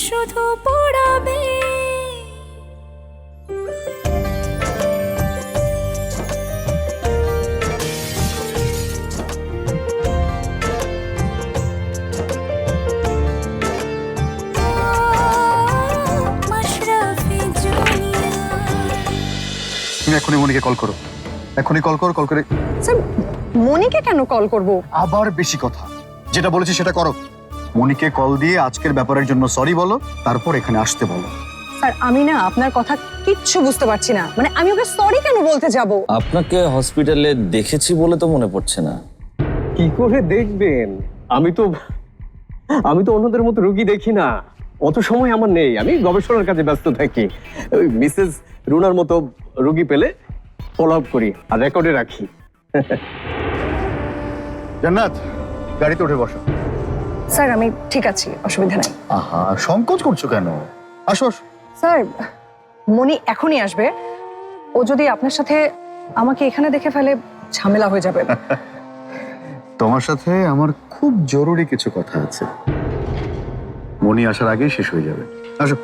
শুধু পড়াবে। মাশরাফি জুনিয়া। তুমি এখনই মনিকে কল করো, এখনই কল করো, কল করে। স্যার মনিকে কেন কল করব? আবার বেশি কথা, যেটা বলেছি সেটা করো। মনিকে কল দিয়ে আজকের ব্যাপারের জন্য সরি বলো, তারপর এখানে আসতে বলো। স্যার আমি না আপনার কথা কিচ্ছু বুঝতে পারছি না, মানে আমি ওকে সরি কেন বলতে যাব? আপনাকে হসপিটালে দেখেছি বলে তো মনে পড়ছে না। কি করে দেখবেন? আমি তো অন্যদের মতো রোগী দেখি না, অত সময় আমার নেই, আমি গবেষণার কাজে ব্যস্ত থাকি। ওই মিসেস রুনার মতো রোগী পেলে ফলো আপ করি আর রেকর্ডে রাখি। জান্নাত, গাড়িতে উঠে বসো। স্যার আমি ঠিক আছি, অসুবিধা নাই। আহা, সংকোচ করছো কেন? আসো আসো। স্যার মনি এখনই আসবে, ও যদি আপনার সাথে আমাকে এখানে দেখে ফেলে ঝামেলা হয়ে যাবে। তোমার সাথে আমার খুব জরুরি কিছু কথা আছে, মনি আসার আগেই শেষ হয়ে যাবে। আসো।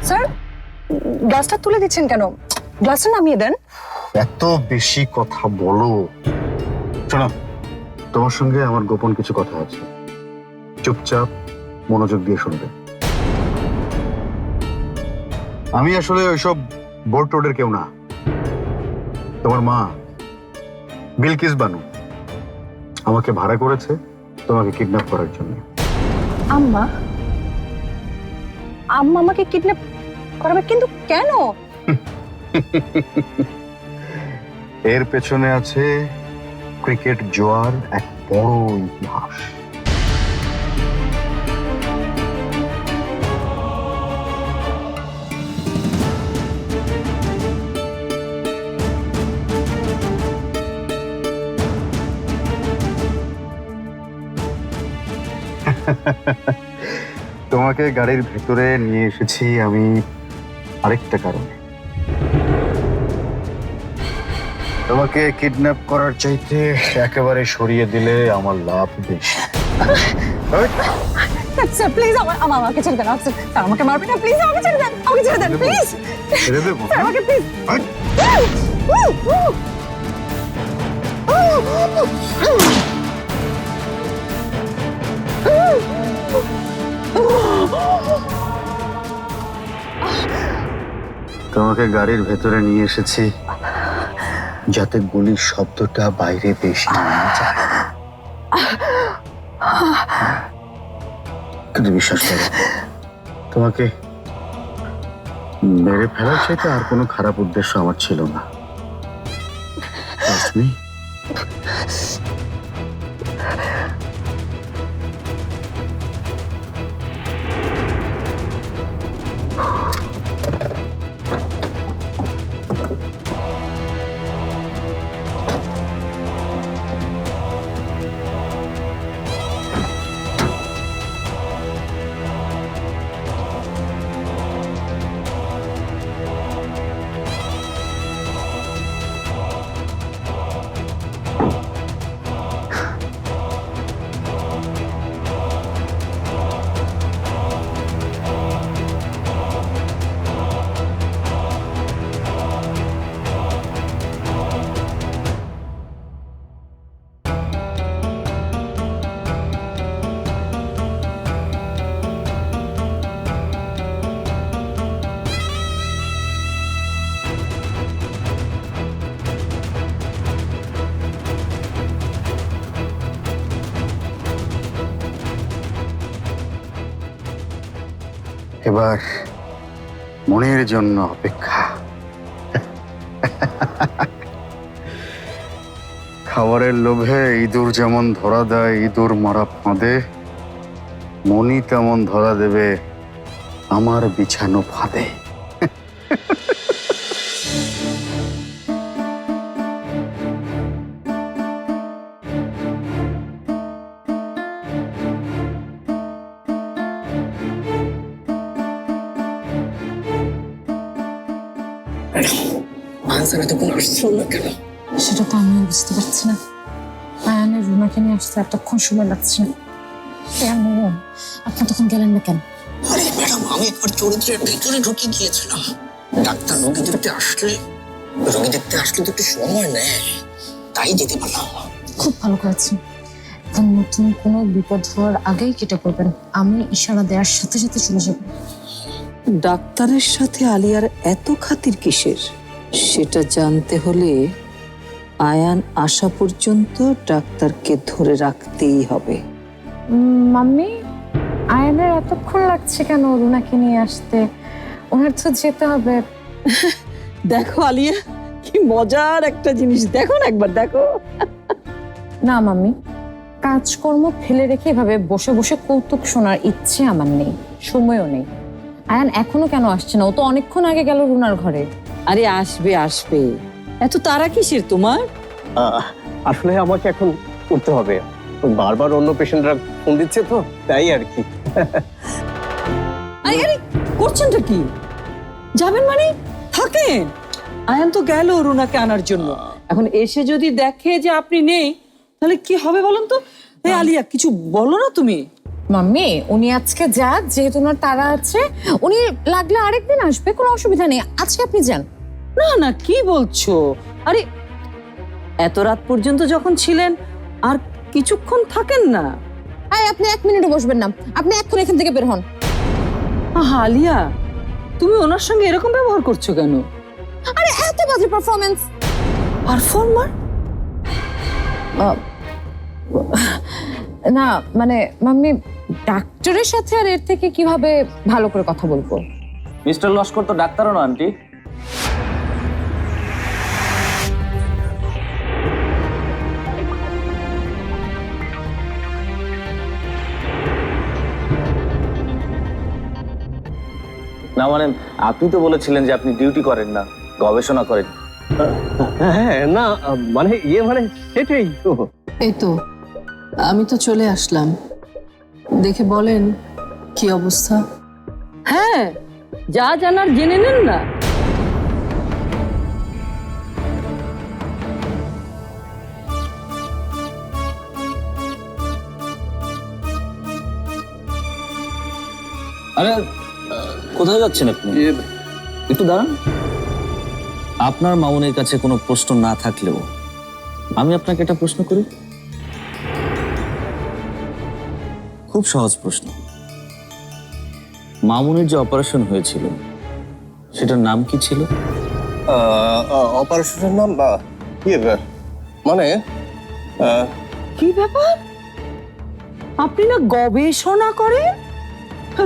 স্যার গ্লাসটা তুলে দিচ্ছেন কেন? গ্লাসটা নামিয়ে দেন। এত বেশি কথা বলো। শোনো, তোমার সঙ্গে আমার গোপন কিছু কথা আছে, চুপচাপ মনোযোগ দিয়ে শুনবে। আমি আসলে ওইসব বোর্ড টোডের কেউ না। তোমার মা বিলকিস বানু আমাকে ভাড়া করেছে তোমাকে কিডন্যাপ করার জন্য। আম্মা আম্মা আমাকে কিডন্যাপ করাবে? কিন্তু কেন? এর পেছনে আছে ক্রিকেট জোয়ার এক বড় ইতিহাস। তোমাকে গাড়ির ভেতরে নিয়ে এসেছি আমি আরেকটা কারণে। তোমাকে কিডন্যাপ করার চাইতে একেবারে সরিয়ে দিলে আমার লাভ বেশি। স্যার প্লিজ আমাকে ছেড়ে দেন। স্যার আমাকে মারবেন না, প্লিজ আমাকে ছেড়ে দেন, আমাকে ছেড়ে দেন প্লিজ। ছেড়ে দেবো? স্যার আমাকে প্লিজ। তোমাকে গাড়ির ভেতরে নিয়ে এসেছি যাতে গুলির শব্দটা বাইরে বেশি না যায়। কিন্তু বিশ্বাস করো, তোমাকে মেরে ফেলার চাইতে আর কোনো খারাপ উদ্দেশ্য আমার ছিল না। Trust me. এবার মনের জন্য অপেক্ষা। খাবারের লোভে ইঁদুর যেমন ধরা দেয় ইঁদুর মারা ফাঁদে, মনি তেমন ধরা দেবে আমার বিছানো ফাঁদে। সেটা তো আমিও বুঝতে পারছি না। আয়ানের রুনাকে নিয়ে আসতে এতক্ষণ সময় লাগছে না। আপনি তখন গেলেন না কেন? আরে ম্যাডাম, আমি একবার চরিত্রের ভিতরে ঢুকে গিয়েছিলাম। ডাক্তার রোগী দেখতে আসলে তো একটু সময় নেয়, তাই যেতে পারলাম না। খুব ভালো করেছেন। এখন নতুন কোনো বিপদ হওয়ার আগেই কেটে পড়বেন। আমি ইশারা দেওয়ার সাথে সাথে চলে যাব। ডাক্তারের সাথে আলিয়ার এত খাতির কিসের সেটা জানতে হলে আয়ান আসা পর্যন্ত ডাক্তারকে ধরে রাখতেই হবে। মাম্মি, আয়ানের এতক্ষণ লাগছে কেন রুনাকে নিয়ে আসতে? ওনার তো যেতে হবে। দেখো আলিয়া, কি মজার একটা জিনিস, দেখো না একবার, দেখো। না মাম্মি, কাজকর্ম ফেলে রেখে এভাবে বসে বসে কৌতুক শোনার ইচ্ছে আমার নেই, সময়ও নেই। আয়ান এখনো কেন আসছে না? ও তো অনেকক্ষণ আগে গেল রুনার ঘরে। আরে আসবে আসবে, এত তারা কিসের তোমার? আসলে আমাকে এখন করতে হবে, বারবার অন্য পেশেন্টরা ফোন দিচ্ছে তো, তাই আর কি। আরে আরে করছেনটা কি? যাবেন মানে থাকেন। আয়ান তো গেল রুনাকে আনার জন্য, এখন এসে যদি দেখে যে আপনি নেই তাহলে কি হবে বলুন তো? এই আলিয়া, কিছু বলো না তুমি। মাম্মি, উনি আজকে যাক, যেহেতু ওনার তারা আছে। উনি লাগলে আরেকদিন আসবে, কোনো অসুবিধা নেই। আজকে আপনি যান। না না, কি বলছো? আরে এত রাত পর্যন্ত যখন ছিলেন আর কিছুক্ষণ থাকেন না। আয়, আপনি 1 মিনিটও বসবেন না। আপনি এক্ষুনি এখান থেকে বের হন। আহা আলিয়া, তুমি ওনার সঙ্গে এরকম ব্যবহার করছো কেন? আরে এত বাজে পারফরম্যান্স। পারফর্মার? না মানে মাম্মি, ডাক্তারের সাথে আর এর থেকে কিভাবে ভালো করে কথা বলবো? মিস্টার লস্কর তো ডাক্তারও না আন্টি। না মানে আপনি তো বলেছিলেন যে আপনি ডিউটি করেন না, গবেষণা করেন। হ্যাঁ না, মানে মানে সেটাই তো। এই তো আমি তো চলে আসলাম, দেখে বলেন কি অবস্থা। হ্যাঁ, যা জানার জেনে নেন না। আরে কোথায় যাচ্ছেন আপনি? একটু দাঁড়ান। আপনার মামুনের কাছে কোনো প্রশ্ন না থাকলেও আমি আপনাকে একটা প্রশ্ন করি, খুব সহজ প্রশ্ন। মামুনের যে অপারেশন হয়েছিল সেটার নাম কি ছিল? অপারেশনের নাম মানে কি ব্যাপার? আপনি না গবেষণা করেন,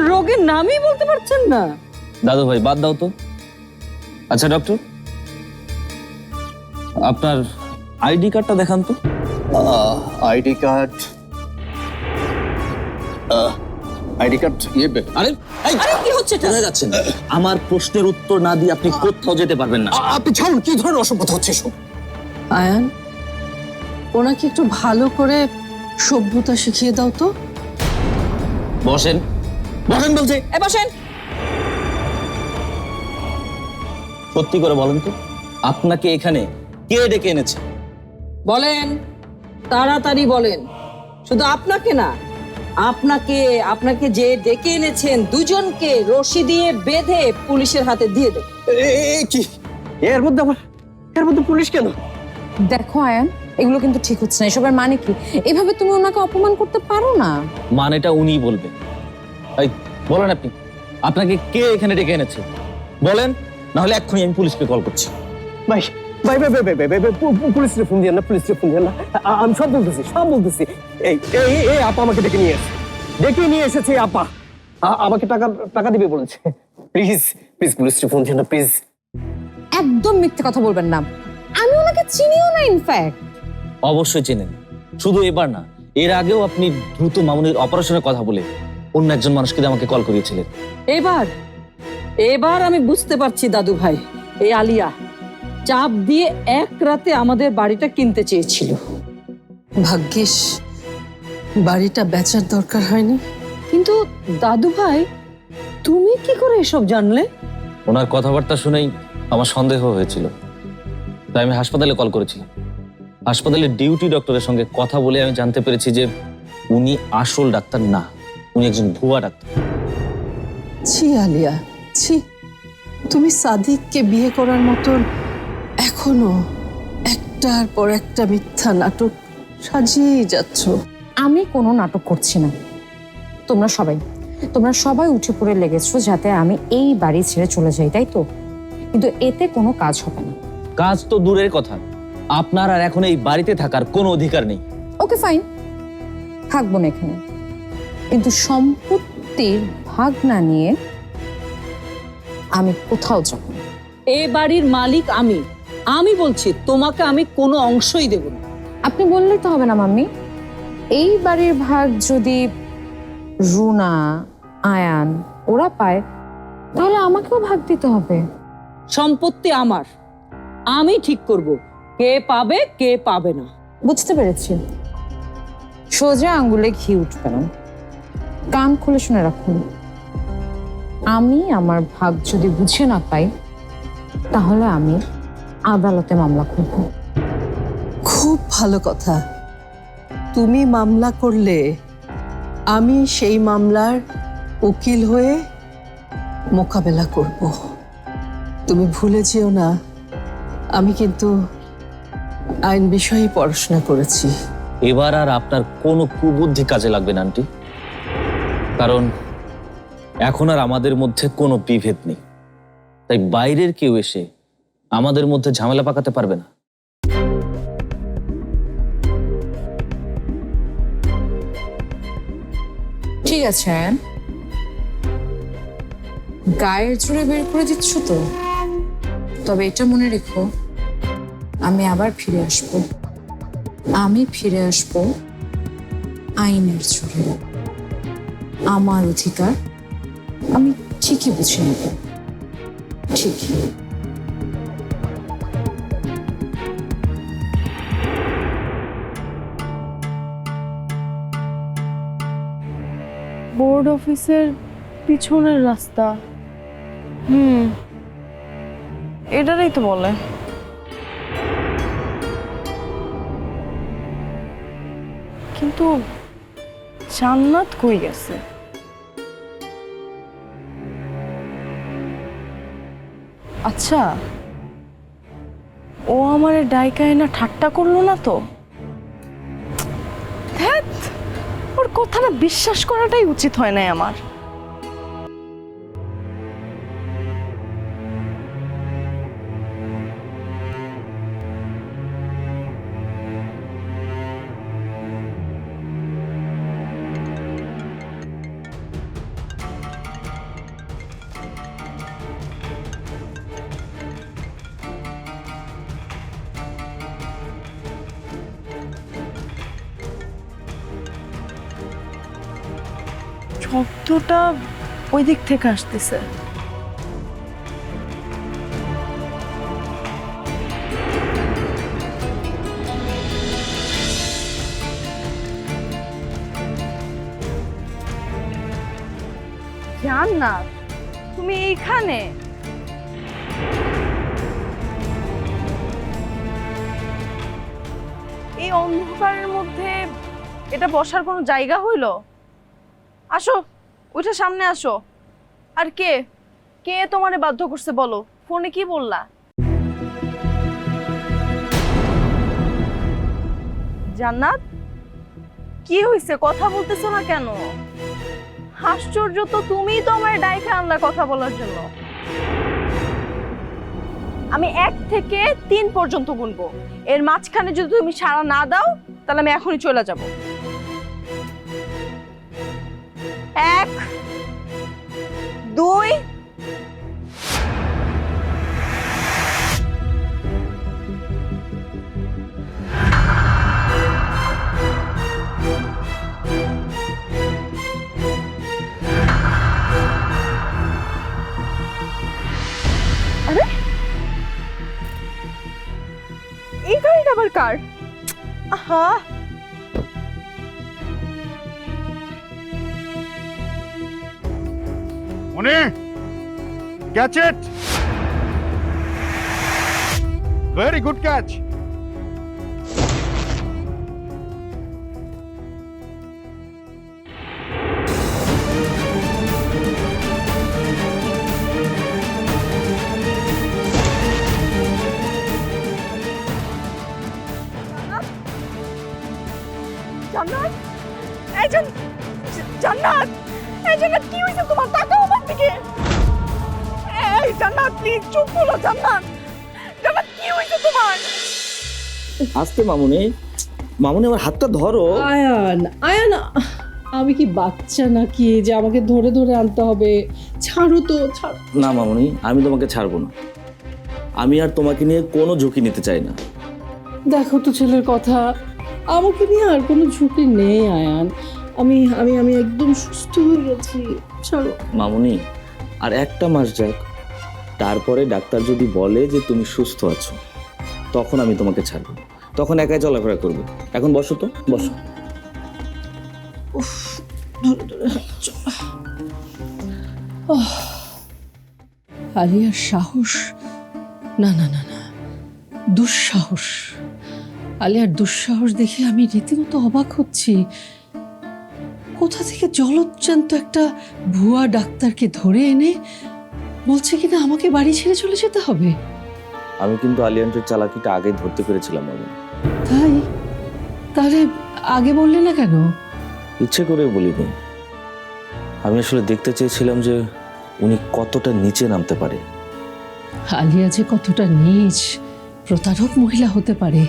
রোগের নামই বলতে পারছেন না? দাদু ভাই বাদ দাও তো। আচ্ছা ডক্টর, আপনার আইডি কার্ডটা দেখান তো। আইডি কার্ড আরে আরে কি হচ্ছে এটা? কোথায় যাচ্ছেন? আমার প্রশ্নের উত্তর না দিয়ে আপনি কোথাও যেতে পারবেন না। আপনি ছাড়ুন, কি ধরনের অসভ্যতা হচ্ছে এসব? আয়ান, ওনাকে একটু ভালো করে সভ্যতা শিখিয়ে দাও তো। বসেন, বসেন বলছে। বসেন। সত্যি করে বলেন তো, আপনাকে এখানে কে ডেকে এনেছে? বলেন, তাড়াতাড়ি বলেন। শুধু আপনাকে না, আপনাকে যে ডেকে এনেছেন দুজনকে রশি দিয়ে বেঁধে পুলিশের হাতে দিয়ে দেব। কি এর মধ্যে পুলিশ কেন? দেখো আয়ান, এগুলো কিন্তু ঠিক হচ্ছে না। এসবের মানে কি? এভাবে তুমি ওনাকে অপমান করতে পারো না। মানেটা উনিই বলবেন। এই বলেন, আপনি আপনাকে কে এখানে ডেকে এনেছে বলেন, না হলে এক্ষুনি আমি পুলিশকে কল করছি। ভাই ভাই ভাই ভাই ভাই ভাই, পুলিশে ফোন দিয়ে না, পুলিশে ফোন দিয়ে না। আমি সব বলতেছি। এই আপা আমাকে ডেকে নিয়ে এসেছে আপা। আমাকে টাকা দিবে বলেছে। প্লিজ পুলিশে ফোন দিয়ে না, প্লিজ। একদম মিথ্যে কথা বলবেন না। আমি ওনাকে চিনিও না ইনফ্যাক্ট। অবশ্যই চেনেন, শুধু এবার না, এর আগেও আপনি দ্রুত মামুনির অপারেশনের কথা বলে অন্য একজন মানুষকে দিয়ে আমাকে কল করিয়েছিলেন। এবার এবার আমি বুঝতে পারছি দাদু ভাই, এই আলিয়া চাপ দিয়ে এক রাতে আমাদের বাড়িটা কিনতে চেয়েছিল। ভাগ্যিস বাড়িটা বেচার দরকার হয়নি। কিন্তু দাদু ভাই, তুমি কি করে এসব জানলে? ওনার কথাবার্তা শুনেই আমার সন্দেহ হয়েছিল, তাই আমি হাসপাতালে কল করেছিলাম। হাসপাতালের ডিউটি ডক্টরের সঙ্গে কথা বলে আমি জানতে পেরেছি যে উনি আসল ডাক্তার না, উনি একজন ভুয়া ডাক্তার। ছি আলিয়া, ছি, তুমি সাদিককে বিয়ে করার মতন এখনো একটার পর একটা মিথ্যা নাটক সাজিয়ে যাচ্ছ। আমি কোনো নাটক করছি না। তোমরা সবাই উঠে পড়ে লেগেছো যাতে আমি এই বাড়ি ছেড়ে চলে যাই, তাই তো? কিন্তু এতে কোনো কাজ হবে না। কাজ তো দূরের কথা, আপনার আর এখন এই বাড়িতে থাকার কোনো অধিকার নেই। ওকে ফাইন, থাকবো না এখানে, কিন্তু সম্পত্তির ভাগ না নিয়ে আমি কোথাও যাব না। এ বাড়ির মালিক আমি বলছি, তোমাকে আমি কোনো অংশই দেব না। আপনি বললেই তো হবে না মাম্মি। এই বাড়ির ভাগ যদি রুনা, আয়ান ওরা পায়, তাহলে আমাকেও ভাগ দিতে হবে। সম্পত্তি আমার, আমি ঠিক করব কে পাবে কে পাবে না। বুঝতে পেরেছি, সোজা আঙ্গুলে ঘি উঠবে না। কান খুলে শুনে রাখুন, আমি আমার ভাগ যদি বুঝে না পাই, তাহলে আমি আদালতে মামলা করব। খুব ভালো কথা। তুমি মামলা করলে আমি সেই মামলার উকিল হয়ে মোকাবেলা করব। তুমি ভুলে যেও না, আমি কিন্তু আইন বিষয়ে পড়াশোনা করেছি। এবার আর আপনার কোনো কুবুদ্ধি কাজে লাগবে না আন্টি, কারণ এখন আর আমাদের মধ্যে কোনো বিভেদ নেই। তাই বাইরের কেউ এসে আমাদের মধ্যে ঝামেলা পাকাতে পারবে না। ঠিক আছে, গায়ের জোরে বের করে দিচ্ছ তো, তবে এটা মনে রেখো, আমি আবার ফিরে আসব। আমি ফিরে আসব আইনের জোরে। আমার অধিকার আমি ঠিকই বুঝে নেব, ঠিকই। বোর্ড অফিসের পিছনের রাস্তা, এটারই তো বলে। কিন্তু জান্নাত কই গেছে? আচ্ছা, ও আমারে ডাইকায় না ঠাট্টা করলো না তো? ধ্যাৎ, ওর কথাটা বিশ্বাস করাটাই উচিত হয় নাই আমার। শব্দটা ওই দিক থেকে আসতেছে। জান্নাত, তুমি এইখানে? এই অন্ধকারের মধ্যে এটা বসার কোনো জায়গা হইলো? আসো, উঠে সামনে আসো। আর কে কে তোমারে বাধ্য করছে বলো? ফোনে কি বললা? জান্নাত, কি হইছে? কথা বলতেছো না কেন? আশ্চর্য তো, তুমিই তো আমার ডাইকে আনলা কথা বলার জন্য। আমি 1 থেকে 3 পর্যন্ত গুনবো, এর মাঝখানে যদি তুমি সাড়া না দাও তাহলে আমি এখনই চলে যাব। 1, 2, দরকার। আহা, মনে ক্যাচ ইট, ভেরি গুড ক্যাচ। জান্নাত, এই জান্নাত, এই জান্নাত, কি হয়েছে তোমার? তাকাও আমার দিকে। এই জান্নাত, প্লিজ চুপ করো। জান্নাত, জান্নাত, কি হয়েছে তোমার? আস্তে মামুনি, মামুনি আমার হাতটা ধরো। আয়ান, আয়ান, আমি কি বাচ্চা নাকি যে আমাকে ধরে ধরে আনতে হবে? ছাড়ো তো, ছাড়ো। না মামুনি, আমি তোমাকে ছাড়বো না। আমি আর তোমাকে নিয়ে কোনো ঝুঁকি নিতে চাই না। দেখো তো ছেলের কথা, আমাকে নিয়ে আর কোনো ঝুঁকি নেই আয়ান। আমি আমি আমি একদম সুস্থ হয়ে গেছি, ছাড়ো। মামুনি, আর একটা মাস যাক, তারপরে ডাক্তার যদি বলে যে তুমি সুস্থ আছো, তখন আমি তোমাকে ছাড়বো, তখন একাই চলাফেরা করবে। এখন বসো তো, বসো। আলিয়ার সাহস, না না না না, দুঃসাহস। আলিয়ার দুঃসাহস দেখে আমি রীতিমতো অবাক হচ্ছি। কোথা থেকে জলজ্জান্ত একটা ভুয়া ডাক্তারকে ধরে এনে বলছে কিনা আমাকে বাড়ি ছেড়ে চলে যেতে হবে। আমি কিন্তু আলিয়ান্টের চালাকিটা আগে ধরতে পেরেছিলাম মামুনি। তাই? তাহলে আগে বললে না কেন? ইচ্ছে করে বলিনি। আমি আসলে দেখতে চেয়েছিলাম যে উনি কতটা নিচে নামতে পারে। আলিয়া যে কতটা নীচ প্রতারক মহিলা হতে পারে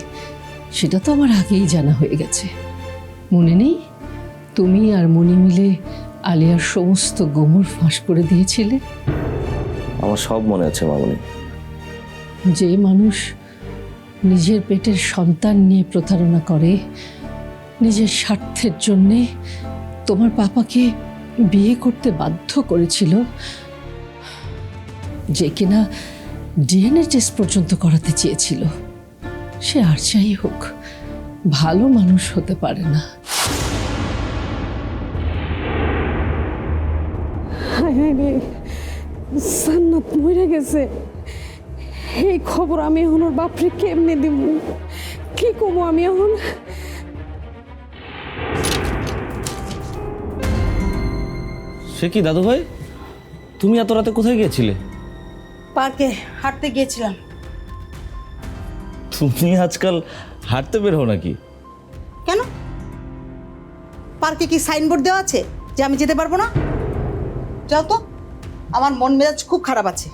সেটা তো আমার আগেই জানা হয়ে গেছে। মনে নেই, তুমি আর মনি মিলে আলিয়ার সমস্ত গোমর ফাঁস করে দিয়েছিলে? আমার সব মনে আছে মামুনি। যে মানুষ নিজের পেটের সন্তান নিয়ে প্রতারণা করে, নিজের স্বার্থের জন্যে তোমার পাপাকে বিয়ে করতে বাধ্য করেছিল, যে কিনা ডিএনএ টেস্ট পর্যন্ত করাতে চেয়েছিল, সে আর যাই হোক ভালো মানুষ হতে পারে না। জান্নাত মরে গেছে, এই খবর আমি এখন ওর বাপরে কেমনে দিব? কি কমো আমি এখন? সে কি দাদু ভাই, তুমি এত রাতে কোথায় গিয়েছিলে? পার্কে হাঁটতে গিয়েছিলাম। তুমি আজকাল হাঁটতে বের হও নাকি? কেন? পার্কে কি সাইনবোর্ড দেওয়া আছে যে আমি যেতে পারবো না? যাও তো, আমার মন মেজাজ খুব খারাপ আছে।